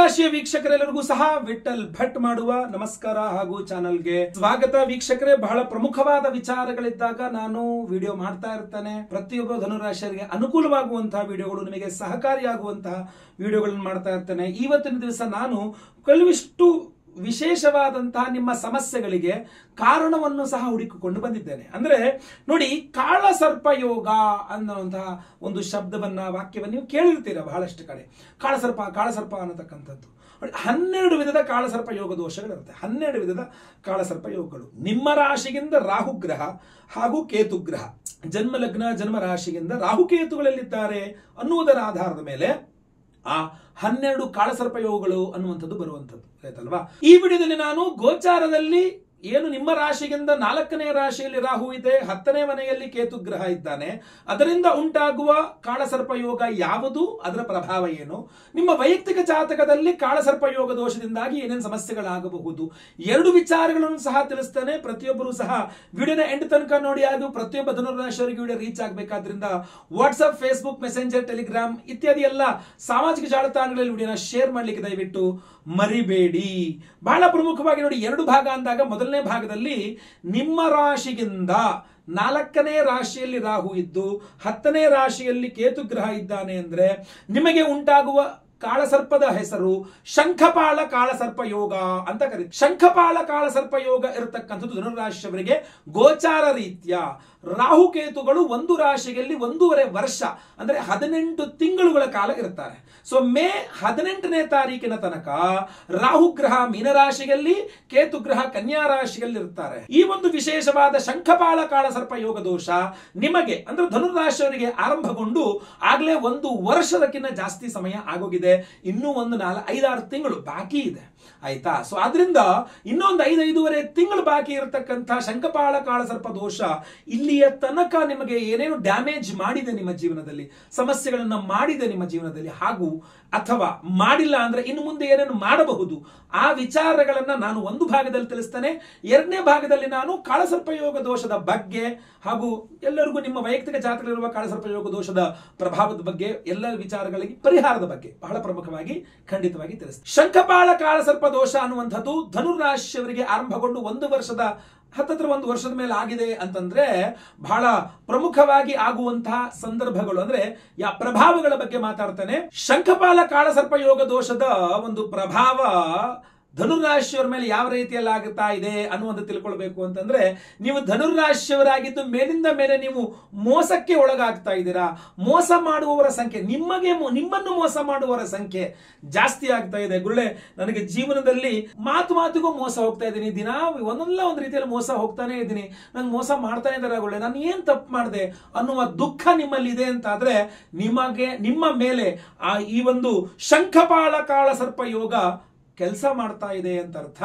ಧನುರಾಶಿಯ ವೀಕ್ಷಕರೆಲ್ಲರಿಗೂ ಸಹ ವಿಠಲ್ ಭಟ್ ಮಾಡುವ ನಮಸ್ಕಾರ ಹಾಗೂ ಚಾನಲ್ಗೆ ಸ್ವಾಗತ. ವೀಕ್ಷಕರೇ, ಬಹಳ ಪ್ರಮುಖವಾದ ವಿಚಾರಗಳಿದ್ದಾಗ ನಾನು ವಿಡಿಯೋ ಮಾಡ್ತಾ ಇರ್ತೇನೆ. ಪ್ರತಿಯೊಬ್ಬ ಧನುರಾಶಿಯರಿಗೆ ಅನುಕೂಲವಾಗುವಂತಹ ವಿಡಿಯೋಗಳು, ನಿಮಗೆ ಸಹಕಾರಿಯಾಗುವಂತಹ ವಿಡಿಯೋಗಳನ್ನು ಮಾಡ್ತಾ ಇರ್ತೇನೆ. ಇವತ್ತಿನ ದಿವಸ ನಾನು ಕೆಲವಿಷ್ಟು ವಿಶೇಷವಾದಂತಹ ನಿಮ್ಮ ಸಮಸ್ಯೆಗಳಿಗೆ ಕಾರಣವನ್ನು ಸಹ ಹುಡುಕಿಕೊಂಡು ಬಂದಿದ್ದೇನೆ. ಅಂದ್ರೆ ನೋಡಿ, ಕಾಳಸರ್ಪ ಯೋಗ ಅನ್ನುವಂತಹ ಒಂದು ಶಬ್ದವನ್ನ, ವಾಕ್ಯವನ್ನ ನೀವು ಕೇಳಿರ್ತೀರ ಬಹಳಷ್ಟು ಕಡೆ. ಕಾಳಸರ್ಪ ಅನ್ನತಕ್ಕಂಥದ್ದು 12 ವಿಧದ ಕಾಳಸರ್ಪ ಯೋಗ ದೋಷಗಳಿರುತ್ತೆ. 12 ವಿಧದ ಕಾಳಸರ್ಪ ಯೋಗಗಳು. ನಿಮ್ಮ ರಾಶಿಗಿಂದ ರಾಹುಗ್ರಹ ಹಾಗೂ ಕೇತುಗ್ರಹ, ಜನ್ಮ ಲಗ್ನ ಜನ್ಮ ರಾಶಿಗಿಂದ ರಾಹುಕೇತುಗಳಲ್ಲಿದ್ದಾರೆ ಅನ್ನುವುದರ ಆಧಾರದ ಮೇಲೆ ಆ 12 ಕಾಳಸರ್ಪ ಯೋಗಗಳು ಅನ್ನುವಂಥದ್ದು ಬರುವಂಥದ್ದು ಆಯ್ತಲ್ವಾ. ಈ ವಿಡಿಯೋದಲ್ಲಿ ನಾನು ಗೋಚಾರದಲ್ಲಿ ಏನು ನಿಮ್ಮ ರಾಶಿಗಿಂತ 4ನೇ ರಾಶಿಯಲ್ಲಿ ರಾಹು ಇದೆ, 10ನೇ ಮನೆಯಲ್ಲಿ ಕೇತುಗ್ರಹ ಇದ್ದಾನೆ, ಅದರಿಂದ ಉಂಟಾಗುವ ಕಾಳಸರ್ಪ ಯೋಗ ಯಾವುದು, ಅದರ ಪ್ರಭಾವ ಏನು, ನಿಮ್ಮ ವೈಯಕ್ತಿಕ ಜಾತಕದಲ್ಲಿ ಕಾಳಸರ್ಪ ಯೋಗ ದೋಷದಿಂದಾಗಿ ಏನೇನು ಸಮಸ್ಯೆಗಳಾಗಬಹುದು, 2 ವಿಚಾರಗಳನ್ನು ಸಹ ತಿಳಿಸ್ತೇನೆ. ಪ್ರತಿಯೊಬ್ಬರು ಸಹ ವಿಡಿಯೋನ ಎಂಡ್ ತನಕ ನೋಡಿ. ಹಾಗೂ ಪ್ರತಿಯೊಬ್ಬ ಧನುರಾಶಿಯವರಿಗೆ ವಿಡಿಯೋ ರೀಚ್ ಆಗಬೇಕಾದ್ರಿಂದ ವಾಟ್ಸ್ಆಪ್, ಫೇಸ್ಬುಕ್, ಮೆಸೆಂಜರ್, ಟೆಲಿಗ್ರಾಮ್ ಇತ್ಯಾದಿ ಎಲ್ಲ ಸಾಮಾಜಿಕ ಜಾಲತಾಣಗಳಲ್ಲಿ ವಿಡಿಯೋನ ಶೇರ್ ಮಾಡ್ಲಿಕ್ಕೆ ದಯವಿಟ್ಟು ಮರಿಬೇಡಿ. ಬಹಳ ಪ್ರಮುಖವಾಗಿ ನೋಡಿ, 2 ಭಾಗ ಅಂದಾಗ ಮೊದಲನೇ ಭಾಗದಲ್ಲಿ ನಿಮ್ಮ ರಾಶಿಗಿಂದ 4ನೇ ರಾಶಿಯಲ್ಲಿ ರಾಹು ಇದ್ದು 10ನೇ ರಾಶಿಯಲ್ಲಿ ಕೇತುಗ್ರಹ ಇದ್ದಾನೆ ಅಂದ್ರೆ ನಿಮಗೆ ಉಂಟಾಗುವ ಕಾಳಸರ್ಪದ ಹೆಸರು ಶಂಖಪಾಳ ಕಾಳಸರ್ಪ ಯೋಗ ಅಂತ ಕರೀತಾರೆ. ಶಂಖಪಾಳ ಕಾಳಸರ್ಪ ಯೋಗ ಇರತಕ್ಕಂಥದ್ದು ಧನುರಾಶಿಯವರಿಗೆ ಗೋಚಾರ ರೀತ್ಯ ರಾಹುಕೇತುಗಳು ಒಂದು ರಾಶಿಯಲ್ಲಿ 1.5 ವರ್ಷ ಅಂದ್ರೆ 18 ತಿಂಗಳುಗಳ ಕಾಲ ಇರ್ತಾರೆ. ಸೊ ಮೇ 18ನೇ ತಾರೀಕಿನ ತನಕ ರಾಹುಗ್ರಹ ಮೀನರಾಶಿಯಲ್ಲಿ, ಕೇತುಗ್ರಹ ಕನ್ಯಾ ರಾಶಿಯಲ್ಲಿ ಇರ್ತಾರೆ. ಈ ಒಂದು ವಿಶೇಷವಾದ ಶಂಖಪಾಳ ಕಾಳಸರ್ಪ ಯೋಗ ದೋಷ ನಿಮಗೆ ಅಂದ್ರೆ ಧನುರಾಶಿಯವರಿಗೆ ಆರಂಭಗೊಂಡು ಆಗ್ಲೇ 1 ವರ್ಷದಕ್ಕಿಂತ ಜಾಸ್ತಿ ಸಮಯ ಆಗೋಗಿದೆ. ಇನ್ನೂ ಒಂದು 5-6 ತಿಂಗಳು ಬಾಕಿ ಇದೆ ಆಯ್ತಾ. ಸೊ ಆದ್ರಿಂದ ಇನ್ನೊಂದು 5-5.5 ತಿಂಗಳು ಬಾಕಿ ಇರತಕ್ಕಂಥ ಶಂಖಪಾಳ ಕಾಳಸರ್ಪ ದೋಷ ಇಲ್ಲಿಯ ತನಕ ನಿಮಗೆ ಏನೇನು ಡ್ಯಾಮೇಜ್ ಮಾಡಿದೆ ನಿಮ್ಮ ಜೀವನದಲ್ಲಿ, ಸಮಸ್ಯೆಗಳನ್ನ ಮಾಡಿದೆ ನಿಮ್ಮ ಜೀವನದಲ್ಲಿ, ಹಾಗೂ ಅಥವಾ ಮಾಡಿಲ್ಲ ಅಂದ್ರೆ ಇನ್ನು ಮುಂದೆ ಏನೇನು ಮಾಡಬಹುದು, ಆ ವಿಚಾರಗಳನ್ನ ನಾನು ಒಂದು ಭಾಗದಲ್ಲಿ ತಿಳಿಸ್ತೇನೆ. 2ನೇ ಭಾಗದಲ್ಲಿ ನಾನು ಕಾಳಸರ್ಪ ಯೋಗ ದೋಷದ ಬಗ್ಗೆ ಹಾಗೂ ಎಲ್ಲರಿಗೂ ನಿಮ್ಮ ವೈಯಕ್ತಿಕ ಜಾತಕದಲ್ಲಿರುವ ಕಾಳಸರ್ಪ ಯೋಗ ದೋಷದ ಪ್ರಭಾವದ ಬಗ್ಗೆ, ಎಲ್ಲ ವಿಚಾರಗಳಿಗೆ ಪರಿಹಾರದ ಬಗ್ಗೆ ಬಹಳ ಪ್ರಮುಖವಾಗಿ ಖಂಡಿತವಾಗಿ ತಿಳಿಸ್ತೇನೆ. ಶಂಖಪಾಳ ಕಾಳಸರ್ಪ ದೋಷ ಅನ್ನುವಂಥದ್ದು ಧನುರಾಶಿಯವರಿಗೆ ಆರಂಭಗೊಂಡು 1 ವರ್ಷದ ಹತ್ತತ್ರ 1 ವರ್ಷದ ಮೇಲೆ ಆಗಿದೆ ಅಂತಂದ್ರೆ ಬಹಳ ಪ್ರಮುಖವಾಗಿ ಆಗುವಂತಹ ಸಂದರ್ಭಗಳು ಅಂದ್ರೆ ಪ್ರಭಾವಗಳ ಬಗ್ಗೆ ಮಾತಾಡ್ತಾನೆ. ಶಂಖಪಾಲ ಕಾಳಸರ್ಪ ಯೋಗ ದೋಷದ ಒಂದು ಪ್ರಭಾವ ಧನುರಾಶಿಯವರ ಮೇಲೆ ಯಾವ ರೀತಿಯಲ್ಲಿ ಆಗುತ್ತಾ ಇದೆ ಅನ್ನುವಂಥ ತಿಳ್ಕೊಳ್ಬೇಕು ಅಂತಂದ್ರೆ, ನೀವು ಧನುರಾಶಿಯವರಾಗಿದ್ದು ಮೇಲಿಂದ ಮೇಲೆ ನೀವು ಮೋಸಕ್ಕೆ ಒಳಗಾಗ್ತಾ ಇದ್ದೀರಾ. ಮೋಸ ಮಾಡುವವರ ಸಂಖ್ಯೆ, ನಿಮ್ಮನ್ನು ಮೋಸ ಮಾಡುವವರ ಸಂಖ್ಯೆ ಜಾಸ್ತಿ ಆಗ್ತಾ ಇದೆ. ಗುರುಳೆ, ನನಗೆ ಜೀವನದಲ್ಲಿ ಮಾತಿಗೂ ಮೋಸ ಹೋಗ್ತಾ ಇದ್ದೀನಿ, ದಿನ ಒಂದಲ್ಲ ಒಂದು ರೀತಿಯಲ್ಲಿ ಮೋಸ ಹೋಗ್ತಾನೆ ಇದ್ದೀನಿ, ನಂಗೆ ಮೋಸ ಮಾಡ್ತಾನೆ ಇದ್ದಾರೆ ಗುರುಳೆ, ನಾನು ಏನ್ ತಪ್ಪು ಮಾಡಿದೆ ಅನ್ನುವ ದುಃಖ ನಿಮ್ಮಲ್ಲಿ ಇದೆ ಅಂತಾದ್ರೆ ನಿಮ್ಮ ಮೇಲೆ ಈ ಒಂದು ಶಂಖಪಾಳ ಕಾಳಸರ್ಪ ಯೋಗ ಕೆಲಸ ಮಾಡ್ತಾ ಇದೆ ಅಂತ ಅರ್ಥ.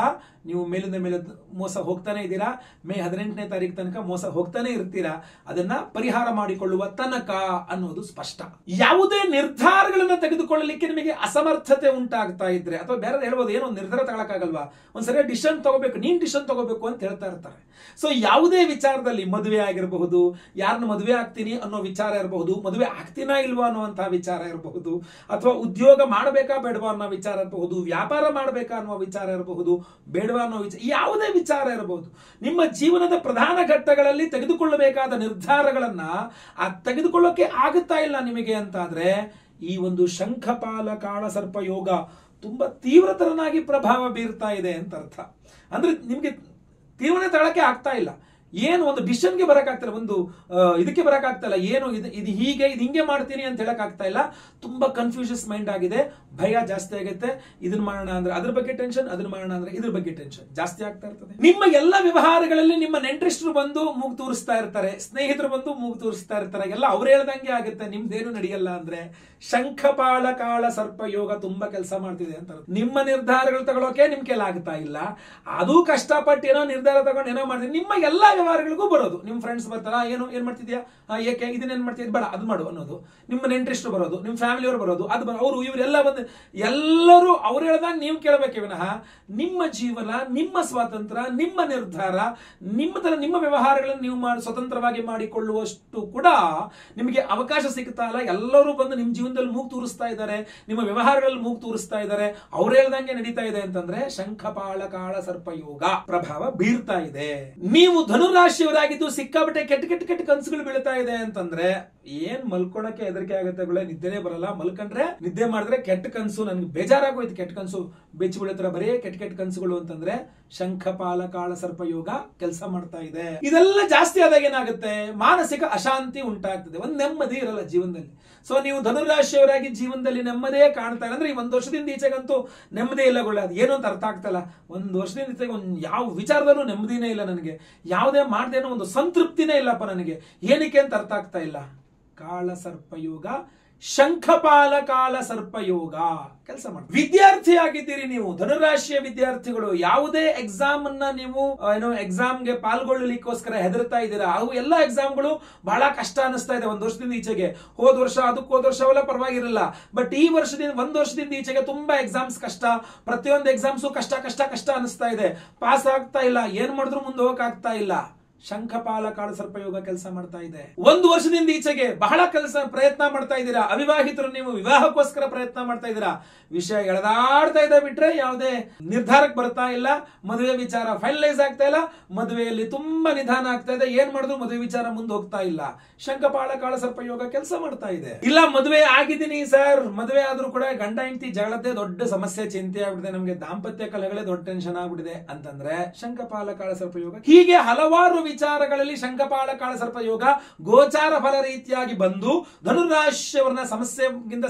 ನೀವು ಮೇಲಿಂದ ಮೇಲೆ ಮೋಸ ಹೋಗ್ತಾನೆ ಇದ್ದೀರಾ. ಮೇ 18ನೇ ತಾರೀಕು ತನಕ ಮೋಸ ಹೋಗ್ತಾನೆ ಇರ್ತೀರಾ. ಅದನ್ನ ಪರಿಹಾರ ಮಾಡಿಕೊಳ್ಳುವ ತನಕ ಅನ್ನೋದು ಸ್ಪಷ್ಟ. ಯಾವುದೇ ನಿರ್ಧಾರಗಳನ್ನ ತೆಗೆದುಕೊಳ್ಳಲಿಕ್ಕೆ ನಿಮಗೆ ಅಸಮರ್ಥತೆ ಉಂಟಾಗ್ತಾ ಇದ್ರೆ, ಅಥವಾ ಬೇರೆ ಹೇಳ್ಬೋದು, ಏನೋ ನಿರ್ಧಾರ ತಗೊಳಕ್ಕಾಗಲ್ವಾ, ಒಂದ್ಸರಿ ಡಿಸಿಷನ್ ತಗೋಬೇಕು, ನೀನ್ ಡಿಸಿಷನ್ ತಗೋಬೇಕು ಅಂತ ಹೇಳ್ತಾ ಇರ್ತಾರೆ. ಸೊ ಯಾವುದೇ ವಿಚಾರದಲ್ಲಿ, ಮದುವೆ ಆಗಿರಬಹುದು, ಯಾರನ್ನ ಮದುವೆ ಆಗ್ತೀನಿ ಅನ್ನೋ ವಿಚಾರ ಇರಬಹುದು, ಮದುವೆ ಆಗ್ತೀನಾ ಇಲ್ವಾ ಅನ್ನುವಂತಹ ವಿಚಾರ ಇರಬಹುದು, ಅಥವಾ ಉದ್ಯೋಗ ಮಾಡಬೇಕಾ ಬೇಡವಾ ಅನ್ನೋ ವಿಚಾರ ಇರಬಹುದು, ವ್ಯಾಪಾರ ಮಾಡಬೇಕಾ ಅನ್ನುವ ವಿಚಾರ ಇರಬಹುದು, ಬೇಡ ಅನ್ನೋ ವಿಚಾರ, ಯಾವುದೇ ವಿಚಾರ ಇರಬಹುದು. ನಿಮ್ಮ ಜೀವನದ ಪ್ರಧಾನ ಘಟ್ಟಗಳಲ್ಲಿ ತೆಗೆದುಕೊಳ್ಳಬೇಕಾದ ನಿರ್ಧಾರಗಳನ್ನ ತೆಗೆದುಕೊಳ್ಳೋಕೆ ಆಗುತ್ತಾ ಇಲ್ಲ ನಿಮಗೆ ಅಂತಾದ್ರೆ, ಈ ಒಂದು ಶಂಖಪಾಲ ಕಾಳಸರ್ಪ ಯೋಗ ತುಂಬಾ ತೀವ್ರತರನಾಗಿ ಪ್ರಭಾವ ಬೀರ್ತಾ ಇದೆ ಅಂತ ಅರ್ಥ. ಅಂದ್ರೆ ನಿಮ್ಗೆ ತೀವ್ರತೆ ತಗೊಳಕ್ಕೆ ಆಗ್ತಾ ಇಲ್ಲ, ಏನು ಒಂದು ಡಿಸಿಷನ್ಗೆ ಬರಕಾಗ್ತಾ ಇಲ್ಲ, ಒಂದು ಇದಕ್ಕೆ ಬರಕಾಗ್ತಾ ಇಲ್ಲ, ಏನು ಇದು ಹೀಗೆ ಇದು ಹಿಂಗೆ ಮಾಡ್ತೀನಿ ಅಂತ ಹೇಳಕ್ ಆಗ್ತಾ ಇಲ್ಲ. ತುಂಬಾ ಕನ್ಫ್ಯೂಷಸ್ ಮೈಂಡ್ ಆಗಿದೆ, ಭಯ ಜಾಸ್ತಿ ಆಗುತ್ತೆ. ಇದನ್ನ ಮಾಡೋಣ ಅಂದ್ರೆ ಅದ್ರ ಬಗ್ಗೆ ಟೆನ್ಷನ್, ಅದನ್ನ ಮಾಡೋಣ ಅಂದ್ರೆ ಇದ್ರ ಬಗ್ಗೆ ಟೆನ್ಷನ್ ಜಾಸ್ತಿ ಆಗ್ತಾ ಇರ್ತದೆ. ನಿಮ್ಮ ಎಲ್ಲ ವ್ಯವಹಾರಗಳಲ್ಲಿ ನಿಮ್ಮ ನೆಂಟರಿಷ್ಟರು ಬಂದು ಮೂಗು ತೋರಿಸ್ತಾ ಇರ್ತಾರೆ, ಸ್ನೇಹಿತರು ಬಂದು ಮೂಗು ತೋರಿಸ್ತಾ ಇರ್ತಾರೆ, ಎಲ್ಲ ಅವ್ರು ಹೇಳ್ದಂಗೆ ಆಗುತ್ತೆ, ನಿಮ್ದೇನು ನಡೆಯಲ್ಲ. ಅಂದ್ರೆ ಶಂಖಪಾಳ ಕಾಳಸರ್ಪ ಯೋಗ ತುಂಬಾ ಕೆಲಸ ಮಾಡ್ತಿದೆ ಅಂತ. ನಿಮ್ಮ ನಿರ್ಧಾರಗಳು ತಗೊಳ್ಳೋಕೆ ನಿಮ್ ಕೆಲ ಆಗ್ತಾ ಇಲ್ಲ, ಅದು ಕಷ್ಟಪಟ್ಟು ಏನೋ ನಿರ್ಧಾರ ತಗೊಂಡು ಏನೋ ಮಾಡ್ತೀವಿ, ನಿಮ್ಮ ಎಲ್ಲಾ ವ್ಯವಹಾರಗಳಿಗೂ ಬರೋದು. ನಿಮ್ಮ ಫ್ರೆಂಡ್ಸ್ ಬರ್ತಾರ, ಏನ್ ಮಾಡ್ತಿದ್ಯಾ, ಏಕೆ ಇದನ್ನೇನ್ ಮಾಡ್ತಿದ್ಯ, ಬೇಡ ಅದು ಮಾಡು ಅನ್ನೋದು. ನಿಮ್ಮ ನೆಂಟರಿಷ್ಟು ಬರೋದು, ನಿಮ್ಮ ಫ್ಯಾಮಿಲಿಯವರು ಬರೋದು, ಅದು ಅವರು ಇವರೆಲ್ಲ ಬಂದು ಎಲ್ಲರೂ ಅವ್ರು ಹೇಳ್ದಾಗ ನೀವು ಕೇಳಬೇಕೆ ವಿನಃ ನಿಮ್ಮ ಜೀವನ, ನಿಮ್ಮ ಸ್ವಾತಂತ್ರ್ಯ, ನಿಮ್ಮ ನಿರ್ಧಾರ, ನಿಮ್ಮ ವ್ಯವಹಾರಗಳನ್ನು ನೀವು ಸ್ವತಂತ್ರವಾಗಿ ಮಾಡಿಕೊಳ್ಳುವಷ್ಟು ಕೂಡ ನಿಮಗೆ ಅವಕಾಶ ಸಿಗ್ತಾ ಇಲ್ಲ. ಎಲ್ಲರೂ ಬಂದು ನಿಮ್ಮ ಜೀವನದಲ್ಲಿ ಮೂಗು ತೂರಿಸ್ತಾ ಇದ್ದಾರೆ, ನಿಮ್ಮ ವ್ಯವಹಾರಗಳಲ್ಲಿ ಮೂಗು ತೂರಿಸ್ತಾ ಇದ್ದಾರೆ. ಅವ್ರು ಹೇಳ್ದಂಗೆ ನಡೀತಾ ಇದೆ ಅಂತಂದ್ರೆ ಶಂಖಪಾಳ ಕಾಳ ಸರ್ಪಯೋಗ ಪ್ರಭಾವ ಬೀರ್ತಾ ಇದೆ. ನೀವು ಧನುರಾಶಿಯವರಾಗಿದ್ದು ಸಿಕ್ಕಾಬಿಟ್ಟೆ ಕೆಟ್ಟ ಕನಸುಗಳು ಬೀಳ್ತಾ ಇದೆ ಅಂತಂದ್ರೆ ಏನ್ ಮಲ್ಕೊಳಕ್ಕೆ ಹೆದರಿಕೆ ಆಗುತ್ತೆ, ನಿದ್ದೆನೇ ಬರಲ್ಲ. ಮಲ್ಕೊಂಡ್ರೆ ನಿದ್ದೆ ಮಾಡಿದ್ರೆ ಕೆಟ್ಟ ಕನಸು, ನನ್ಗೆ ಬೇಜಾರಾಗೋಯ್ತು, ಕೆಟ್ಟ ಕನಸು ಬೆಚ್ಚಿ ಬೀಳತ್ರ ಬರೀ ಕೆಟ್ಟ ಕನಸುಗಳು ಅಂತಂದ್ರೆ ಶಂಖಪಾಲ ಕಾಳ ಸರ್ಪಯೋಗ ಕೆಲಸ ಮಾಡ್ತಾ ಇದೆ. ಇದೆಲ್ಲ ಜಾಸ್ತಿ ಆದಾಗ ಏನಾಗುತ್ತೆ, ಮಾನಸಿಕ ಅಶಾಂತಿ ಉಂಟಾಗ್ತದೆ, ಒಂದ್ ನೆಮ್ಮದಿ ಇರಲ್ಲ ಜೀವನದಲ್ಲಿ. ಸೊ ನೀವು ಧನುರಾಶಿಯವರಾಗಿ ಜೀವನದಲ್ಲಿ ನೆಮ್ಮದೇ ಕಾಣ್ತಾ ಇಲ್ಲ ಅಂದ್ರೆ ಈ 1 ವರ್ಷದಿಂದ ಈಚೆಗಂತೂ ನೆಮ್ಮದಿ ಇಲ್ಲ. ಅದು ಏನು ಅಂತ ಅರ್ಥ ಆಗ್ತಲ್ಲ. 1 ವರ್ಷದಿಂದ ಈಚೆಗೆ ಯಾವ ವಿಚಾರದಲ್ಲೂ ನೆಮ್ಮದಿನೇ ಇಲ್ಲ ನನಗೆ, ಯಾವುದೇ ಮಾಡ್ದೇನೋ ಒಂದು ಸಂತೃಪ್ತಿನೇ ಇಲ್ಲಪ್ಪ ನನಗೆ, ಏನಕ್ಕೆ ಅಂತ ಅರ್ಥ ಆಗ್ತಾ ಇಲ್ಲ. ಕಾಳ ಸರ್ಪಯೋಗ, ಶಂಖಪಾಲ ಕಾಲ ಸರ್ಪಯೋಗ ಕೆಲಸ ಮಾಡಿ. ವಿದ್ಯಾರ್ಥಿ ಆಗಿದ್ದೀರಿ ನೀವು, ಧನುರಾಶಿಯ ವಿದ್ಯಾರ್ಥಿಗಳು, ಯಾವುದೇ ಎಕ್ಸಾಮ್ ಅನ್ನ ನೀವು ಎಕ್ಸಾಮ್ಗೆ ಪಾಲ್ಗೊಳ್ಳಲಿಕ್ಕೋಸ್ಕರ ಹೆದರ್ತಾ ಇದ್ದೀರಾ. ಅವು ಎಲ್ಲ ಎಕ್ಸಾಮ್ಗಳು ಬಹಳ ಕಷ್ಟ ಅನಿಸ್ತಾ ಇದೆ 1 ವರ್ಷದಿಂದ ಈಚೆಗೆ. ಹೋದ ವರ್ಷ ಅವೆಲ್ಲ ಪರವಾಗಿರಲಿಲ್ಲ, ಬಟ್ ಈ ವರ್ಷದಿಂದ 1 ವರ್ಷದಿಂದ ಈಚೆಗೆ ತುಂಬಾ ಎಕ್ಸಾಮ್ಸ್ ಕಷ್ಟ, ಪ್ರತಿಯೊಂದು ಎಕ್ಸಾಮ್ಸು ಕಷ್ಟ ಅನಿಸ್ತಾ ಇದೆ. ಪಾಸ್ ಆಗ್ತಾ ಇಲ್ಲ, ಏನ್ ಮಾಡಿದ್ರು ಮುಂದೆ ಹೋಗಕ್ ಆಗ್ತಾ ಇಲ್ಲ. ಶಂಖಪಾಲ ಕಾಳ ಸರ್ಪಯೋಗ ಕೆಲಸ ಮಾಡ್ತಾ ಇದೆ. 1 ವರ್ಷದಿಂದ ಈಚೆಗೆ ಬಹಳ ಪ್ರಯತ್ನ ಮಾಡ್ತಾ ಇದ್ದೀರಾ. ಅವಿವಾಹಿತರು ನೀವು ವಿವಾಹಕ್ಕೋಸ್ಕರ ಪ್ರಯತ್ನ ಮಾಡ್ತಾ ಇದ್ದೀರಾ. ವಿಷಯ ಎಳೆದಾಡ್ತಾ ಇದೆ ಬಿಟ್ರೆ ಯಾವುದೇ ನಿರ್ಧಾರಕ್ಕೆ ಬರ್ತಾ ಇಲ್ಲ. ಮದುವೆ ವಿಚಾರ ಫೈನಲೈಸ್ ಆಗ್ತಾ ಇಲ್ಲ, ಮದುವೆಯಲ್ಲಿ ತುಂಬಾ ನಿಧಾನ ಆಗ್ತಾ ಇದೆ. ಏನ್ ಮಾಡಿದ್ರು ಮದುವೆ ವಿಚಾರ ಮುಂದೆ ಹೋಗ್ತಾ ಇಲ್ಲ. ಶಂಖಪಾಳ ಕಾಳ ಸರ್ಪಯೋಗ ಕೆಲಸ ಮಾಡ್ತಾ ಇದೆ. ಇಲ್ಲ ಮದುವೆ ಆಗಿದ್ದೀನಿ ಸರ್, ಮದುವೆ ಆದ್ರೂ ಕೂಡ ಗಂಡ ಹೆಂಡತಿ ಜಗಳದ್ದೇ ದೊಡ್ಡ ಸಮಸ್ಯೆ, ಚಿಂತೆ ಆಗ್ಬಿಟ್ಟಿದೆ, ನಮ್ಗೆ ದಾಂಪತ್ಯ ಕಲಗಳೇ ದೊಡ್ಡ ಟೆನ್ಷನ್ ಆಗ್ಬಿಟ್ಟಿದೆ ಅಂತಂದ್ರೆ ಶಂಖಪಾಲ ಕಾಳ ಸರ್ಪಯೋಗ. ಹೀಗೆ ಹಲವಾರು ವಿಚಾರಗಳಲ್ಲಿ ಶಂಖಪಾಳ ಕಾಳ ಸರ್ಪಯೋಗ ಗೋಚಾರ ಫಲ ರೀತಿಯಾಗಿ ಬಂದು ಧನುರಾಶಿಯವರನ್ನ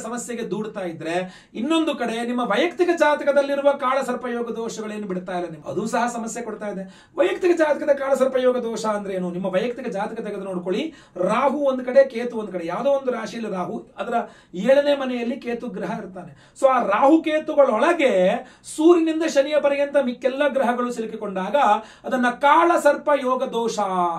ಸಮಸ್ಯೆಗೆ ದೂಡ್ತಾ ಇದ್ರೆ, ಇನ್ನೊಂದು ಕಡೆ ನಿಮ್ಮ ವೈಯಕ್ತಿಕ ಜಾತಕದಲ್ಲಿರುವ ಕಾಳ ಸರ್ಪಯೋಗ ದೋಷಗಳೇನು ಬಿಡ್ತಾ ಇಲ್ಲ, ನಿಮ್ಗೆ ಅದು ಸಹ ಸಮಸ್ಯೆ ಕೊಡ್ತಾ ಇದೆ. ವೈಯಕ್ತಿಕ ಜಾತಕದ ಕಾಳ ಸರ್ಪಯೋಗ ದೋಷ ಅಂದ್ರೆ ಏನು? ನಿಮ್ಮ ವೈಯಕ್ತಿಕ ಜಾತಕ ತೆಗೆದು ನೋಡ್ಕೊಳ್ಳಿ. ರಾಹು ಒಂದ್ ಕಡೆ, ಕೇತು ಒಂದ್ ಕಡೆ, ಯಾವುದೋ ಒಂದು ರಾಶಿಯಲ್ಲಿ ರಾಹು, ಅದರ 7ನೇ ಮನೆಯಲ್ಲಿ ಕೇತು ಗ್ರಹ ಇರ್ತಾನೆ. ಸೊ ಆ ರಾಹು ಕೇತುಗಳೊಳಗೆ ಸೂರ್ಯನಿಂದ ಶನಿಯ ಪರ್ಯಂತ ಮಿಕ್ಕೆಲ್ಲ ಗ್ರಹಗಳು ಸಿಲುಕಿಕೊಂಡಾಗ ಅದನ್ನ ಕಾಳ ಸರ್ಪ ಯೋಗ ದೋಷ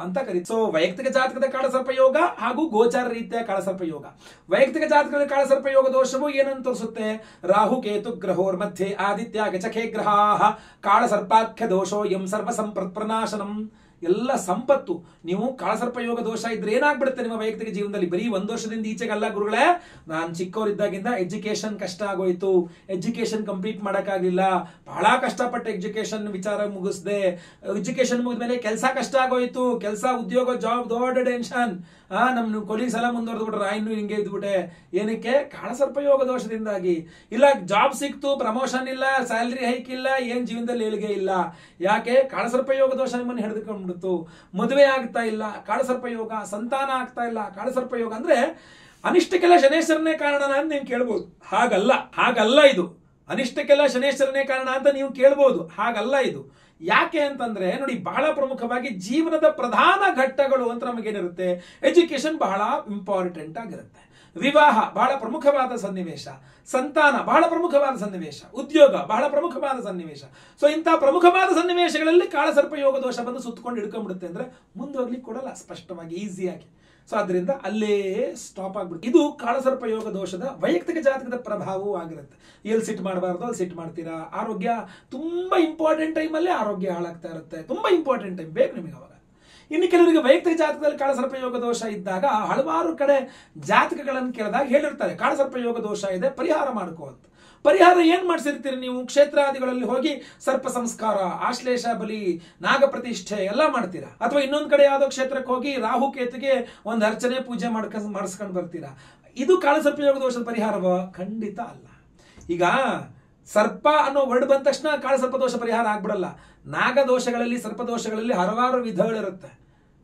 ಅಂತ ಕರೀತಾರೆ. ಸೊ ವೈಯಕ್ತಿಕ ಜಾತಕದ ಕಾಳ ಸರ್ಪ ಯೋಗ ಹಾಗೂ ಗೋಚಾರ ರೀತಿಯ ಕಾಳ ಸರ್ಪ ಯೋಗ. ವೈಯಕ್ತಿಕ ಜಾತಕದ ಕಾಳ ಸರ್ಪ ಯೋಗ ದೋಷವು ಏನಂತ ತೋರಿಸುತ್ತೆ? ರಾಹು ಕೇತು ಗ್ರಹೋರ್ ಮಧ್ಯೆ ಆದಿತ್ಯ ಗಚಖೇ ಗ್ರಹಾಃ ಕಾಳ ಸರ್ಪಾಖ್ಯ ದೋಷೋ ಯಂ ಸರ್ವ ಸಂಪತ್ ಪ್ರನಾಶನಂ. ಎಲ್ಲ ಸಂಪತ್ತು, ನೀವು ಕಾಳಸರ್ಪ ಯೋಗ ದೋಷ ಇದ್ರೆ ಏನಾಗ್ಬಿಡುತ್ತೆ ನಿಮ್ಮ ವೈಯಕ್ತಿಕ ಜೀವನದಲ್ಲಿ? ಬರೀ 1 ವರ್ಷದಿಂದ ಈಚೆಗಲ್ಲ ಗುರುಗಳೇ, ನಾನು ಚಿಕ್ಕವರಿದ್ದಾಗಿಂದ ಎಜುಕೇಶನ್ ಕಷ್ಟ ಆಗೋಯ್ತು, ಎಜುಕೇಶನ್ ಕಂಪ್ಲೀಟ್ ಮಾಡಕ್ಕಾಗಲಿಲ್ಲ, ಬಹಳ ಕಷ್ಟಪಟ್ಟು ಎಜುಕೇಶನ್ ವಿಚಾರ ಮುಗಿಸ್ದೆ, ಎಜುಕೇಶನ್ ಮುಗಿದ್ಮೇಲೆ ಕೆಲಸ ಕಷ್ಟ ಆಗೋಯ್ತು, ಕೆಲಸ ಉದ್ಯೋಗ ಜಾಬ್ ದೊಡ್ಡ ಟೆನ್ಷನ್, ನಮ್ ಕೊಲೀಗ್ಸ್ ಎಲ್ಲ ಮುಂದುವರೆದು ಬಿಟ್ರೆ ಇನ್ನು ಹಿಂಗೆ ಇದ್ಬಿಟ್ಟೆ. ಏನಕ್ಕೆ? ಕಾಳಸರ್ಪ ಯೋಗ ದೋಷದಿಂದಾಗಿ. ಇಲ್ಲ ಜಾಬ್ ಸಿಕ್ತು, ಪ್ರಮೋಷನ್ ಇಲ್ಲ, ಸ್ಯಾಲರಿ ಹೈಕ್ ಇಲ್ಲ, ಏನ್ ಜೀವನದಲ್ಲಿ ಏಳಿಗೆ ಇಲ್ಲ. ಯಾಕೆ? ಕಾಳಸರ್ಪ ಯೋಗ ದೋಷ ನಿಮ್ಮನ್ನು ಹಿಡಿದುಕೊಂಡ್ಬಿಡ್ತು. ಮದುವೆ ಆಗ್ತಾ ಇಲ್ಲ, ಕಾಳಸರ್ಪ ಯೋಗ. ಸಂತಾನ ಆಗ್ತಾ ಇಲ್ಲ, ಕಾಳಸರ್ಪ ಯೋಗ. ಅಂದ್ರೆ ಅನಿಷ್ಟಕ್ಕೆಲ್ಲ ಶನೇಶ್ವರನೇ ಕಾರಣ ಅಂತ ನೀವು ಕೇಳ್ಬೋದು. ಹಾಗಲ್ಲ ಇದು. ಅನಿಷ್ಟಕ್ಕೆಲ್ಲ ಶನೇಶ್ವರನೇ ಕಾರಣ ಅಂತ ನೀವು ಕೇಳ್ಬೋದು. ಹಾಗಲ್ಲ ಇದು. ಯಾಕೆ ಅಂತಂದ್ರೆ ನೋಡಿ, ಬಹಳ ಪ್ರಮುಖವಾಗಿ ಜೀವನದ ಪ್ರಧಾನ ಘಟ್ಟಗಳು ಅಂತ ನಮಗೇನಿರುತ್ತೆ, ಎಜುಕೇಶನ್ ಬಹಳ ಇಂಪಾರ್ಟೆಂಟ್ ಆಗಿರುತ್ತೆ, ವಿವಾಹ ಬಹಳ ಪ್ರಮುಖವಾದ ಸನ್ನಿವೇಶ, ಸಂತಾನ ಬಹಳ ಪ್ರಮುಖವಾದ ಸನ್ನಿವೇಶ, ಉದ್ಯೋಗ ಬಹಳ ಪ್ರಮುಖವಾದ ಸನ್ನಿವೇಶ. ಸೊ ಇಂತಹ ಪ್ರಮುಖವಾದ ಸನ್ನಿವೇಶಗಳಲ್ಲಿ ಕಾಳಸರ್ಪ ಯೋಗ ದೋಷ ಬಂದು ಸುತ್ತಕೊಂಡು ಹಿಡ್ಕೊಂಡ್ಬಿಡುತ್ತೆ. ಅಂದ್ರೆ ಮುಂದುವರ್ಲಿಕ್ಕೆ ಕೊಡಲ್ಲ ಸ್ಪಷ್ಟವಾಗಿ, ಈಸಿಯಾಗಿ. ಸೊ ಅದರಿಂದ ಅಲ್ಲೇ ಸ್ಟಾಪ್ ಆಗ್ಬಿಡುತ್ತೆ. ಇದು ಕಾಳಸರ್ಪ ಯೋಗ ದೋಷದ ವೈಯಕ್ತಿಕ ಜಾತಕದ ಪ್ರಭಾವವೂ ಆಗಿರುತ್ತೆ. ಎಲ್ಲಿ ಸಿಟ್ ಮಾಡಬಾರ್ದು ಅಲ್ಲಿ ಸಿಟ್ ಮಾಡ್ತೀರಾ. ಆರೋಗ್ಯ ತುಂಬಾ ಇಂಪಾರ್ಟೆಂಟ್ ಟೈಮಲ್ಲಿ ಆರೋಗ್ಯ ಹಾಳಾಗ್ತಾ ಇರುತ್ತೆ. ತುಂಬಾ ಇಂಪಾರ್ಟೆಂಟ್ ಟೈಮ್ ಬೇಕು ನಿಮಗೆ ಅವಾಗ. ಇನ್ನು ಕೆಲವರಿಗೆ ವೈಯಕ್ತಿಕ ಜಾತಕದಲ್ಲಿ ಕಾಳಸರ್ಪ ಯೋಗ ದೋಷ ಇದ್ದಾಗ ಹಲವಾರು ಕಡೆ ಜಾತಕಗಳನ್ನು ಕೇಳಿದಾಗ ಹೇಳಿರ್ತಾರೆ ಕಾಳಸರ್ಪ ಯೋಗ ದೋಷ ಇದೆ, ಪರಿಹಾರ ಮಾಡ್ಕೋ ಅಂತ. ಪರಿಹಾರ ಏನ್ ಮಾಡ್ಸಿರ್ತೀರಿ ನೀವು? ಕ್ಷೇತ್ರಾದಿಗಳಲ್ಲಿ ಹೋಗಿ ಸರ್ಪ ಸಂಸ್ಕಾರ, ಆಶ್ಲೇಷ ಬಲಿ, ನಾಗ ಪ್ರತಿಷ್ಠೆ ಎಲ್ಲ ಮಾಡ್ತೀರಾ. ಅಥವಾ ಇನ್ನೊಂದ್ ಕಡೆ ಯಾವ್ದೋ ಕ್ಷೇತ್ರಕ್ಕೆ ಹೋಗಿ ರಾಹು ಕೇತುಗೆ ಒಂದು ಅರ್ಚನೆ ಪೂಜೆ ಮಾಡಿಸ್ಕೊಂಡು ಬರ್ತೀರಾ. ಇದು ಕಾಳಸರ್ಪ ಯೋಗ ದೋಷದ ಪರಿಹಾರವ? ಖಂಡಿತ ಅಲ್ಲ. ಈಗ ಸರ್ಪ ಅನ್ನೋ ವರ್ಡ್ ಬಂದ ತಕ್ಷಣ ಕಾಳಸರ್ಪ ದೋಷ ಪರಿಹಾರ ಆಗ್ಬಿಡಲ್ಲ. ನಾಗದೋಷಗಳಲ್ಲಿ, ಸರ್ಪದೋಷಗಳಲ್ಲಿ ಹಲವಾರು ವಿಧಗಳಿರುತ್ತೆ.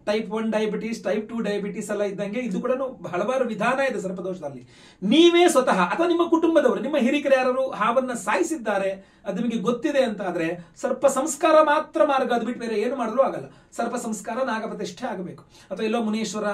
ಟೈಪ್ 1 ಡಯಾಬಿಟೀಸ್, ಟೈಪ್ 2 ಡಯಾಬಿಟೀಸ್ ಎಲ್ಲ ಇದ್ದಂಗೆ ಇದು ಕೂಡ ಹಲವಾರು ವಿಧಾನ ಇದೆ ಸರ್ಪದೋಷದಲ್ಲಿ. ನೀವೇ ಸ್ವತಃ ಅಥವಾ ನಿಮ್ಮ ಕುಟುಂಬದವರು, ನಿಮ್ಮ ಹಿರಿಕರು ಯಾರು ಹಾವನ್ನ ಸಾಯಿಸಿದ್ದಾರೆ, ಅದು ನಿಮಗೆ ಗೊತ್ತಿದೆ ಅಂತ ಆದ್ರೆ ಸರ್ಪ ಸಂಸ್ಕಾರ ಮಾತ್ರ ಮಾರ್ಗ, ಅದು ಬಿಟ್ಟು ಬೇರೆ ಏನು ಮಾಡಿದ್ರು ಆಗಲ್ಲ. ಸರ್ಪ ಸಂಸ್ಕಾರ, ನಾಗ ಪ್ರತಿಷ್ಠೆ ಆಗಬೇಕು. ಅಥವಾ ಎಲ್ಲೋ ಮುನೀಶ್ವರ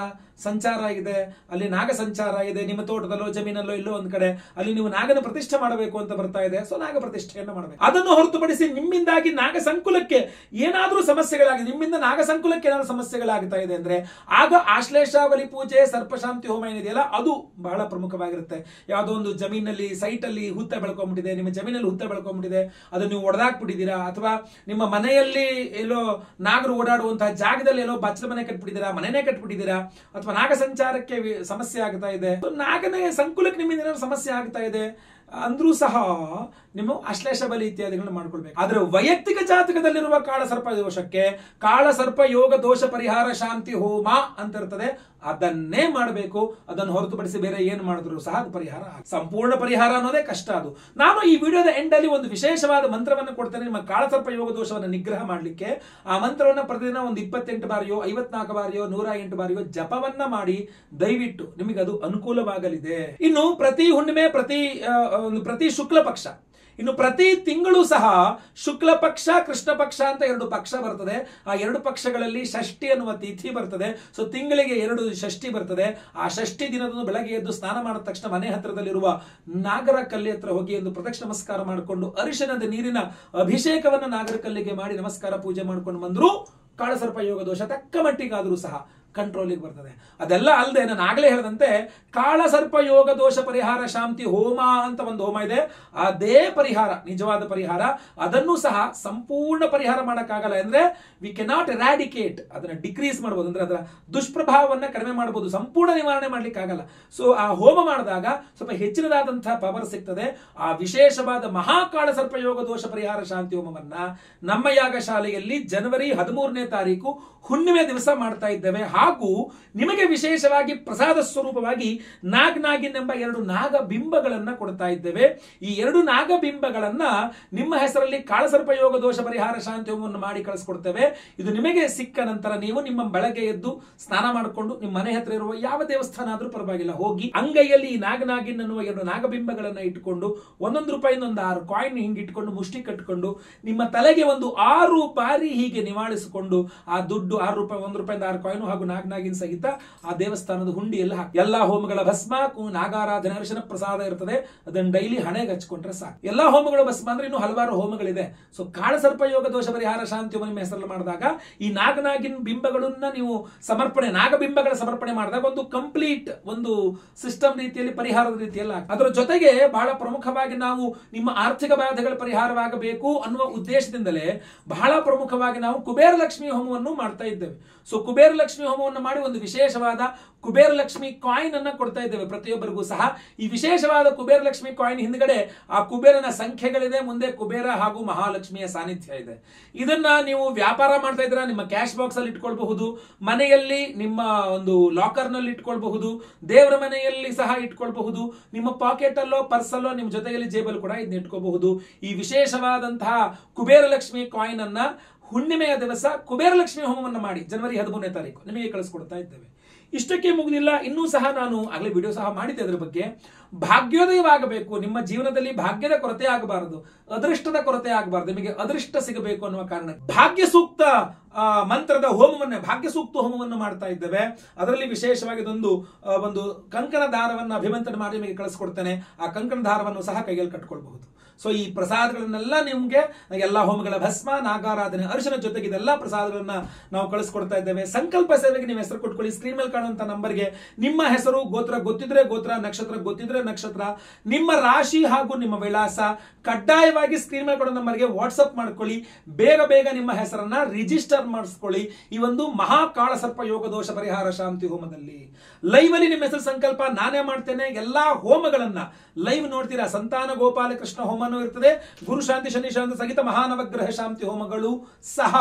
ಸಂಚಾರ ಇದೆ, ಅಲ್ಲಿ ನಾಗ ಸಂಚಾರ ಇದೆ, ನಿಮ್ಮ ತೋಟದಲ್ಲೋ ಜಮೀನಲ್ಲೋ ಇಲ್ಲೋ ಒಂದ್ ಕಡೆ ಅಲ್ಲಿ ನೀವು ನಾಗನ ಪ್ರತಿಷ್ಠೆ ಮಾಡಬೇಕು ಅಂತ ಬರ್ತಾ ಇದೆ. ಸೊ ನಾಗ ಪ್ರತಿಷ್ಠೆಯನ್ನು ಮಾಡಬೇಕು. ಅದನ್ನು ಹೊರತುಪಡಿಸಿ ನಿಮ್ಮಿಂದಾಗಿ ನಾಗ ಸಂಕುಲಕ್ಕೆ ಏನಾದ್ರೂ ಸಮಸ್ಯೆಗಳಾಗಿದೆ, ನಿಮ್ಮಿಂದ ನಾಗ ಸಂಕುಲಕ್ಕೆ ಏನಾದ್ರೂ ಸಮಸ್ಯೆಗಳಾಗ್ತಾ ಇದೆ ಅಂದ್ರೆ ಆಗ ಆಶ್ಲೇಷ ಬಲಿ ಪೂಜೆ, ಸರ್ಪಶಾಂತಿ ಹೋಮ ಏನಿದೆಯಲ್ಲ ಅದು ಬಹಳ ಪ್ರಮುಖವಾಗಿರುತ್ತೆ. ಯಾವುದೋ ಒಂದು ಜಮೀನಲ್ಲಿ ಸೈಟ್ ಅಲ್ಲಿ ಹುತ್ತ ಬೆಳ್ಕೊಂಡ್ಬಿಟ್ಟಿದೆ, ನಿಮ್ಮ ಜಮೀನಲ್ಲಿ ಹುತ್ತ ಬೆಳ್ಕೊಂಡ್ಬಿಟ್ಟಿದೆ, ಅದು ನೀವು ಒಡೆದಾಕ್ಬಿಟ್ಟಿದ್ದೀರಾ, ಅಥವಾ ನಿಮ್ಮ ಮನೆಯಲ್ಲಿ ಎಲ್ಲೋ ನಾಗರು ಓಡಾಡುವಂತಹ ಜಾಗದಲ್ಲಿ ಎಲ್ಲೋ ಬಚ್ಚಲ ಮನೆ ಕಟ್ಬಿಟ್ಟಿದ್ದೀರಾ, ಮನೆನೇ ಕಟ್ಬಿಟ್ಟಿದ್ದೀರಾ, ಅಥವಾ ನಾಗ ಸಂಚಾರಕ್ಕೆ ಸಮಸ್ಯೆ ಆಗ್ತಾ ಇದೆ, ನಾಗನೇ ಸಂಕುಲಕ್ಕೆ ನಿಮ್ಮಿಂದ ಏನಾದ್ರು ಸಮಸ್ಯೆ ಆಗ್ತಾ ಇದೆ ಅಂದ್ರೂ ಸಹ ನಿಮ್ಮ ಅಶ್ಲೇಷ ಬಲಿ ಇತ್ಯಾದಿಗಳನ್ನ ಮಾಡ್ಕೊಳ್ಬೇಕು. ಆದ್ರೆ ವೈಯಕ್ತಿಕ ಜಾತಕದಲ್ಲಿರುವ ಕಾಳಸರ್ಪ ದೋಷಕ್ಕೆ ಕಾಳಸರ್ಪ ಯೋಗ ದೋಷ ಪರಿಹಾರ ಶಾಂತಿ ಹೋಮ ಅಂತ ಇರ್ತದೆ, ಅದನ್ನೇ ಮಾಡಬೇಕು. ಅದನ್ನು ಹೊರತುಪಡಿಸಿ ಬೇರೆ ಏನು ಮಾಡಿದ್ರು ಸಹ ಅದು ಪರಿಹಾರ. ಸಂಪೂರ್ಣ ಪರಿಹಾರ ಅನ್ನೋದೇ ಕಷ್ಟ. ಅದು ನಾನು ಈ ವಿಡಿಯೋದ ಎಂಡ್ ಅಲ್ಲಿ ಒಂದು ವಿಶೇಷವಾದ ಮಂತ್ರವನ್ನು ಕೊಡ್ತೇನೆ ನಿಮ್ಮ ಕಾಳಸರ್ಪ ಯೋಗ ದೋಷವನ್ನು ನಿಗ್ರಹ ಮಾಡಲಿಕ್ಕೆ. ಆ ಮಂತ್ರವನ್ನ ಪ್ರತಿದಿನ ಒಂದು 28 ಬಾರಿಯೋ 54 ಬಾರಿಯೋ 108 ಬಾರಿಯೋ ಜಪವನ್ನ ಮಾಡಿ ದಯವಿಟ್ಟು ನಿಮಗೆ ಅದು ಅನುಕೂಲವಾಗಲಿದೆ. ಇನ್ನು ಪ್ರತಿ ಹುಣ್ಣಿಮೆ, ಪ್ರತಿ ಶುಕ್ಲ ಪಕ್ಷ, ಇನ್ನು ಪ್ರತಿ ತಿಂಗಳು ಸಹ ಶುಕ್ಲ ಪಕ್ಷ ಕೃಷ್ಣ ಪಕ್ಷ ಅಂತ 2 ಪಕ್ಷ ಬರ್ತದೆ. ಆ 2 ಪಕ್ಷಗಳಲ್ಲಿ ಷಷ್ಠಿ ಅನ್ನುವ ತಿಥಿ ಬರ್ತದೆ. ಸೊ ತಿಂಗಳಿಗೆ 2 ಷಷ್ಠಿ ಬರ್ತದೆ. ಆ ಷಷ್ಠಿ ದಿನದಂದು ಬೆಳಗ್ಗೆ ಎದ್ದು ಸ್ನಾನ ಮಾಡಿದ ತಕ್ಷಣ ಮನೆ ಹತ್ತಿರದಲ್ಲಿರುವ ನಾಗರ ಕಲ್ಲಿ ಹತ್ರ ಹೋಗಿ ಎಂದು ಪ್ರದಕ್ಷಿಣ ನಮಸ್ಕಾರ ಮಾಡಿಕೊಂಡು ಅರಿಶಿಣದ ನೀರಿನ ಅಭಿಷೇಕವನ್ನ ನಾಗರ ಕಲ್ಲಿಗೆ ಮಾಡಿ ನಮಸ್ಕಾರ ಪೂಜೆ ಮಾಡ್ಕೊಂಡು ಬಂದ್ರು ಕಾಳಸರ್ಪ ಯೋಗ ದೋಷ ತಕ್ಕ ಮಟ್ಟಿಗಾದ್ರೂ ಸಹ ಕಂಟ್ರೋಲಿಗೆ ಬರ್ತದೆ. ಅದೆಲ್ಲ ಅಲ್ಲದೆ ನಾನು ಆಗ್ಲೇ ಹೇಳಿದಂತೆ ಕಾಳಸರ್ಪ ಯೋಗ ದೋಷ ಪರಿಹಾರ ಶಾಂತಿ ಹೋಮ ಅಂತ ಒಂದು ಹೋಮ ಇದೆ. ಅದೇ ಪರಿಹಾರ, ನಿಜವಾದ ಪರಿಹಾರ. ಅದನ್ನು ಸಹ ಸಂಪೂರ್ಣ ಪರಿಹಾರ ಮಾಡಕ್ಕಾಗಲ್ಲ. ಅಂದ್ರೆ ವಿ ಕೆನಾಟ್ ಎರಾಡಿಕೇಟ್, ಅದನ್ನ ಡಿಕ್ರೀಸ್ ಮಾಡಬಹುದು, ಅಂದ್ರೆ ಅದರ ದುಷ್ಪ್ರಭಾವವನ್ನ ಕಡಿಮೆ ಮಾಡಬಹುದು, ಸಂಪೂರ್ಣ ನಿವಾರಣೆ ಮಾಡ್ಲಿಕ್ಕೆ ಆಗಲ್ಲ. ಸೊ ಆ ಹೋಮ ಮಾಡಿದಾಗ ಸ್ವಲ್ಪ ಹೆಚ್ಚಿನದಾದಂತಹ ಪವರ್ ಸಿಗ್ತದೆ. ಆ ವಿಶೇಷವಾದ ಮಹಾಕಾಳಸರ್ಪ ಯೋಗ ದೋಷ ಪರಿಹಾರ ಶಾಂತಿ ಹೋಮವನ್ನ ನಮ್ಮ ಯಾಗಶಾಲೆಯಲ್ಲಿ ಜನವರಿ 13ನೇ ತಾರೀಕು ಹುಣ್ಣಿಮೆ ದಿವಸ ಮಾಡ್ತಾ ಇದ್ದೇವೆ. ಹಾಗೂ ನಿಮಗೆ ವಿಶೇಷವಾಗಿ ಪ್ರಸಾದ ಸ್ವರೂಪವಾಗಿ ನಾಗಿನ್ ಎಂಬ 2 ನಾಗಬಿಂಬಗಳನ್ನ ಕೊಡ್ತಾ ಇದ್ದೇವೆ. ಈ 2 ನಾಗಬಿಂಬಗಳನ್ನ ನಿಮ್ಮ ಹೆಸರಲ್ಲಿ ಕಾಳಸರ್ಪ ಯೋಗ ದೋಷ ಪರಿಹಾರ ಶಾಂತಿ ಹೋಮವನ್ನು ಮಾಡಿ ಕಳಿಸ್ಕೊಡ್ತೇವೆ. ಇದು ನಿಮಗೆ ಸಿಕ್ಕ ನಂತರ ನೀವು ನಿಮ್ಮ ಬೆಳಗ್ಗೆ ಎದ್ದು ಸ್ನಾನ ಮಾಡಿಕೊಂಡು ನಿಮ್ಮ ಮನೆ ಹತ್ರ ಇರುವ ಯಾವ ದೇವಸ್ಥಾನ ಆದ್ರೂ ಪರವಾಗಿಲ್ಲ ಹೋಗಿ ಅಂಗೈಯಲ್ಲಿ ಈ ನಾಗಿನ್ ಅನ್ನುವ 2 ನಾಗಬಿಂಬಗಳನ್ನ ಇಟ್ಟುಕೊಂಡು ಒಂದೊಂದು ರೂಪಾಯಿಂದ ಒಂದು 6 ಕಾಯಿನ್ ಹಿಂಗೆ ಇಟ್ಕೊಂಡು ಮುಷ್ಟಿ ಕಟ್ಟಿಕೊಂಡು ನಿಮ್ಮ ತಲೆಗೆ ಒಂದು 6 ಬಾರಿ ಹೀಗೆ ನಿವಾಳಿಸಿಕೊಂಡು ಆ ದುಡ್ಡು 6 ರೂಪಾಯಿ, 1 ರೂಪಾಯಿಂದ 6 ಕಾಯಿನ್ ಹಾಗೂ ನಾಗಿನ್ ಸಹಿತ ಆ ದೇವಸ್ಥಾನದ ಹುಂಡಿಯಲ್ಲಿ ಹಾಕಿ. ಎಲ್ಲಾ ಹೋಮಗಳ ಭಸ್ಮ, ನಾಗಾರಾಧನೆ, ಅರಿಶಿನ ಪ್ರಸಾದ ಇರ್ತದೆ, ಅದನ್ನ ಡೈಲಿ ಹಣೆಗೆ ಹಚ್ಕೊಂಡ್ರೆ ಸಾಕು. ಎಲ್ಲಾ ಹೋಮಗಳ ಭಸ್ಮ ಅಂದ್ರೆ ಇನ್ನು ಹಲವಾರು ಹೋಮಗಳಿದೆ. ಸೊ ಕಾಳಸರ್ಪ ಯೋಗ ದೋಷ ಪರಿಹಾರ ಶಾಂತಿ ಹೋಮ ನಿಮ್ಮ ಹೆಸರಲ್ಲಿ ಮಾಡಿದಾಗ ಈ ನಾಗಿನ್ ಬಿಂಬಗಳನ್ನ ನೀವು ಸಮರ್ಪಣೆ, ನಾಗಬಿಂಬಗಳ ಸಮರ್ಪಣೆ ಮಾಡಿದಾಗ ಒಂದು ಕಂಪ್ಲೀಟ್ ಒಂದು ಸಿಸ್ಟಮ್ ರೀತಿಯಲ್ಲಿ ಪರಿಹಾರದ ರೀತಿಯಲ್ಲಿ ಅದರ ಜೊತೆಗೆ ಬಹಳ ಪ್ರಮುಖವಾಗಿ ನಾವು ನಿಮ್ಮ ಆರ್ಥಿಕ ಬಾಧೆಗಳ ಪರಿಹಾರವಾಗಬೇಕು ಅನ್ನುವ ಉದ್ದೇಶದಿಂದಲೇ ಬಹಳ ಪ್ರಮುಖವಾಗಿ ನಾವು ಕುಬೇರ ಲಕ್ಷ್ಮಿ ಹೋಮವನ್ನು ಮಾಡ್ತಾ ಇದ್ದೇವೆ. ಸೊ ಕುಬೇರ ಲಕ್ಷ್ಮಿ ಹೋಮವನ್ನು ಮಾಡಿ ಒಂದು ವಿಶೇಷವಾದ ಕುಬೇರ ಲಕ್ಷ್ಮಿ ಕಾಯಿನ್ ಅನ್ನ ಕೊಡ್ತಾ ಇದ್ದೇವೆ ಪ್ರತಿಯೊಬ್ಬರಿಗೂ ಸಹ. ಈ ವಿಶೇಷವಾದ ಕುಬೇರ ಲಕ್ಷ್ಮಿ ಕಾಯಿನ್ ಹಿಂದ್ಗಡೆ ಆ ಕುಬೇರನ ಸಂಖ್ಯೆಗಳಿದೆ, ಮುಂದೆ ಕುಬೇರ ಹಾಗೂ ಮಹಾಲಕ್ಷ್ಮಿಯ ಸಾನ್ನಿಧ್ಯ ಇದೆ. ಇದನ್ನ ನೀವು ವ್ಯಾಪಾರ ಮಾಡ್ತಾ ಇದ್ದೀರಾ, ನಿಮ್ಮ ಕ್ಯಾಶ್ ಬಾಕ್ಸ್ ಅಲ್ಲಿ ಇಟ್ಕೊಳ್ಬಹುದು, ಮನೆಯಲ್ಲಿ ನಿಮ್ಮ ಒಂದು ಲಾಕರ್ ನಲ್ಲಿ ಇಟ್ಕೊಳ್ಬಹುದು, ದೇವರ ಮನೆಯಲ್ಲಿ ಸಹ ಇಟ್ಕೊಳ್ಬಹುದು, ನಿಮ್ಮ ಪಾಕೆಟ್ ಅಲ್ಲೋ ಪರ್ಸ್ ಅಲ್ಲೋ ನಿಮ್ಮ ಜೊತೆಯಲ್ಲಿ ಜೇಬಲ್ ಕೂಡ ಇದನ್ನ ಇಟ್ಕೋಬಹುದು. ಈ ವಿಶೇಷವಾದಂತಹ ಕುಬೇರ ಲಕ್ಷ್ಮಿ ಕಾಯಿನ್ ಅನ್ನ ಹುಣ್ಣಿಮೆಯ ದಿವಸ ಕುಬೇರ ಲಕ್ಷ್ಮಿ ಹೋಮವನ್ನು ಮಾಡಿ ಜನವರಿ 13ನೇ ತಾರೀಕು ನಿಮಗೆ ಕಳಿಸ್ಕೊಡ್ತಾ ಇದ್ದೇವೆ. ಇಷ್ಟಕ್ಕೆ ಮುಗಿದಿಲ್ಲ, ಇನ್ನೂ ಸಹ ನಾನು ಆಗಲೇ ವಿಡಿಯೋ ಸಹ ಮಾಡಿದ್ದೆ ಅದರ ಬಗ್ಗೆ. ಭಾಗ್ಯೋದಯವಾಗಬೇಕು, ನಿಮ್ಮ ಜೀವನದಲ್ಲಿ ಭಾಗ್ಯದ ಕೊರತೆ ಆಗಬಾರದು, ಅದೃಷ್ಟದ ಕೊರತೆ ಆಗಬಾರದು, ನಿಮಗೆ ಅದೃಷ್ಟ ಸಿಗಬೇಕು ಅನ್ನುವ ಕಾರಣ ಭಾಗ್ಯ ಸೂಕ್ತ ಮಂತ್ರದ ಹೋಮವನ್ನ, ಭಾಗ್ಯ ಸೂಕ್ತ ಹೋಮವನ್ನು ಮಾಡ್ತಾ ಇದ್ದೇವೆ. ಅದರಲ್ಲಿ ವಿಶೇಷವಾಗಿ ಒಂದು ಕಂಕಣ ದಾರವನ್ನು ಅಭಿಮಂತ್ರಣ ಮಾಡಿ ನಿಮಗೆ ಕಳಿಸ್ಕೊಡ್ತೇನೆ. ಆ ಕಂಕಣ ದಾರವನ್ನು ಸಹ ಕೈಯಲ್ಲಿ ಕಟ್ಕೊಳ್ಬಹುದು. ಸೊ ಈ ಪ್ರಸಾದಗಳನ್ನೆಲ್ಲ ನಿಮ್ಗೆ ಎಲ್ಲಾ ಹೋಮಗಳ ಭಸ್ಮ, ನಾಗಾರಾಧನೆ, ಅರಿಶಿನ ಜೊತೆಗೆ ಇದೆಲ್ಲ ಪ್ರಸಾದಗಳನ್ನ ನಾವು ಕಳಿಸ್ಕೊಡ್ತಾ ಇದ್ದೇವೆ. ಸಂಕಲ್ಪ ಸೇವೆಗೆ ನೀವು ಹೆಸರು ಕೊಟ್ಕೊಳ್ಳಿ. ಸ್ಕ್ರೀನ್ ಮೇಲೆ ಕಾಣುವಂತ ನಂಬರ್ಗೆ ನಿಮ್ಮ ಹೆಸರು, ಗೋತ್ರ ಗೊತ್ತಿದ್ರೆ ಗೋತ್ರ, ನಕ್ಷತ್ರ ಗೊತ್ತಿದ್ರೆ ನಕ್ಷತ್ರ, ನಿಮ್ಮ ರಾಶಿ ಹಾಗೂ ನಿಮ್ಮ ವಿಳಾಸ ಕಡ್ಡಾಯವಾಗಿ ಸ್ಕ್ರೀನ್ ಮೇಲೆ ಕೊಡೋ ನಂಬರ್ಗೆ ವಾಟ್ಸ್ಆಪ್ ಮಾಡ್ಕೊಳ್ಳಿ. ಬೇಗ ನಿಮ್ಮ ಹೆಸರನ್ನ ರಿಜಿಸ್ಟರ್ ಮಾಡಿಸ್ಕೊಳ್ಳಿ. ಈ ಒಂದು ಮಹಾ ಕಾಳಸರ್ಪ ಯೋಗ ದೋಷ ಪರಿಹಾರ ಶಾಂತಿ ಹೋಮದಲ್ಲಿ ಲೈವ್ ಅಲ್ಲಿ ನಿಮ್ಮ ಹೆಸರು ಸಂಕಲ್ಪ ನಾನೇ ಮಾಡ್ತೇನೆ. ಎಲ್ಲಾ ಹೋಮಗಳನ್ನ ಲೈವ್ ನೋಡ್ತೀರಾ. ಸಂತಾನ ಗೋಪಾಲ ಕೃಷ್ಣ ಹೋಮನೂ ಇರ್ತದೆ, ಗುರು ಶಾಂತಿ ಶನಿ ಶಾಂತಿ ಸಹಿತ ಮಹಾನವಗ್ರಹ ಶಾಂತಿ ಹೋಮಗಳು ಸಹ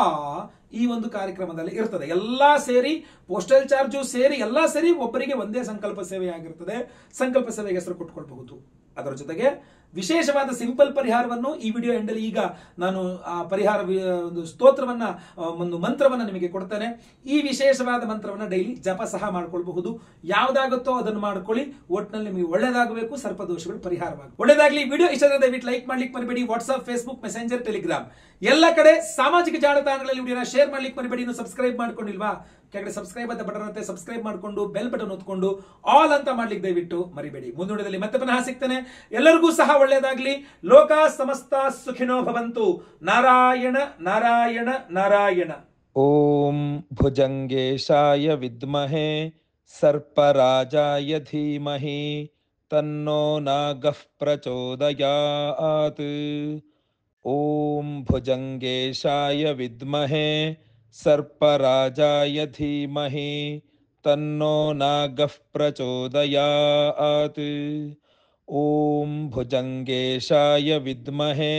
ಈ ಒಂದು ಕಾರ್ಯಕ್ರಮದಲ್ಲಿ ಇರ್ತದೆ. ಎಲ್ಲಾ ಸೇರಿ ಪೋಸ್ಟಲ್ ಚಾರ್ಜು ಸೇರಿ ಎಲ್ಲಾ ಸೇರಿ ಒಬ್ಬರಿಗೆ ಒಂದೇ ಸಂಕಲ್ಪ ಸೇವೆ ಆಗಿರ್ತದೆ. ಸಂಕಲ್ಪ ಸೇವೆಗೆ ಹೆಸರು ಕೊಟ್ಕೊಳ್ಬಹುದು. ಅದರ ಜೊತೆಗೆ ವಿಶೇಷವಾದ ಸಿಂಪಲ್ ಪರಿಹಾರವನ್ನು ಈ ವಿಡಿಯೋ ಎಂಡಲ್ಲಿ ಈಗ ನಾನು ಆ ಪರಿಹಾರ ಒಂದು ಸ್ತೋತ್ರವನ್ನ ಒಂದು ಮಂತ್ರವನ್ನ ನಿಮಗೆ ಕೊಡ್ತೇನೆ. ಈ ವಿಶೇಷವಾದ ಮಂತ್ರವನ್ನ ಡೈಲಿ ಜಪ ಸಹ ಮಾಡ್ಕೊಳ್ಬಹುದು. ಯಾವ್ದಾಗುತ್ತೋ ಅದನ್ನು ಮಾಡ್ಕೊಳ್ಳಿ. ಒಟ್ಟಿನಲ್ಲಿ ನಿಮಗೆ ಒಳ್ಳೇದಾಗಬೇಕು, ಸರ್ಪದೋಷಗಳು ಪರಿಹಾರವಾಗಬೇಕು. ಒಳ್ಳೇದಾಗ್ಲಿ. ವಿಡಿಯೋ ಇಷ್ಟ ಆದರೆ ದಯವಿಟ್ಟು ಲೈಕ್ ಮಾಡ್ಲಿಕ್ಕೆ ಮರಿಬೇಡಿ. ವಾಟ್ಸ್ಆಪ್, ಫೇಸ್ಬುಕ್, ಮೆಸೆಂಜರ್, ಟೆಲಿಗ್ರಾಮ್ ಎಲ್ಲ ಕಡೆ ಸಾಮಾಜಿಕ ಜಾಲತಾಣಗಳಲ್ಲಿ ವಿಡಿಯೋನ ಶೇರ್ ಮಾಡ್ಲಿಕ್ಕೆ ಮರಿಬೇಡಿ. ಇನ್ನು ಸಬ್ಸ್ಕ್ರೈಬ್ ಮಾಡ್ಕೊಂಡಿಲ್ವಾ? ಕೆಳಗಡೆ ಸಬ್ಸ್ಕ್ರೈಬ್ ಅಂತ ಬಟನ್ ಇರುತ್ತೆ, ಸಬ್ಸ್ಕ್ರೈಬ್ ಮಾಡ್ಕೊಂಡು ಬೆಲ್ ಬಟನ್ ಒತ್ಕೊಂಡು ಆಲ್ ಅಂತ ಮಾಡ್ಲಿಕ್ಕೆ ದಯವಿಟ್ಟು ಮರಿಬೇಡಿ. ಮುಂದಿನದಲ್ಲಿ ಮತ್ತೆ ಪುನಃ ಸಿಗ್ತೇನೆ. ಎಲ್ಲರಿಗೂ ಸಹ ಒಳ್ಳೆಯದಾಗ್ಲಿ. ಲೋಕ ಸಮಸ್ತ ಸುಖಿನೋ ಭವಂತು. ನಾರಾಯಣ ನಾರಾಯಣ ನಾರಾಯಣ. ಓಂ ಭುಜಂಗೇಶಾಯ ವಿದ್ಮಹೇ ಸರ್ಪರಾಜಾಯ ಧೀಮಹಿ ತನ್ನೋ ನಾಗಃ ಪ್ರಚೋದಯಾತ್. ಓಂ ಭುಜಂಗೇಶಾಯ ವಿದ್ಮಹೇ ಸರ್ಪರಾಜಾಯ ಧೀಮಹಿ ತನ್ನೋ ನಾಗಃ ಪ್ರಚೋದಯಾತ್. ಓಂ ಭುಜಂಗೇಶಾಯ ವಿದ್ಮಹೇ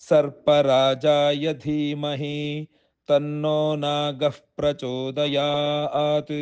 ಸರ್ಪರಾಜಾಯ ಧೀಮಹಿ ತನ್ನೋ ನಾಗಃ ಪ್ರಚೋದಯಾತ್.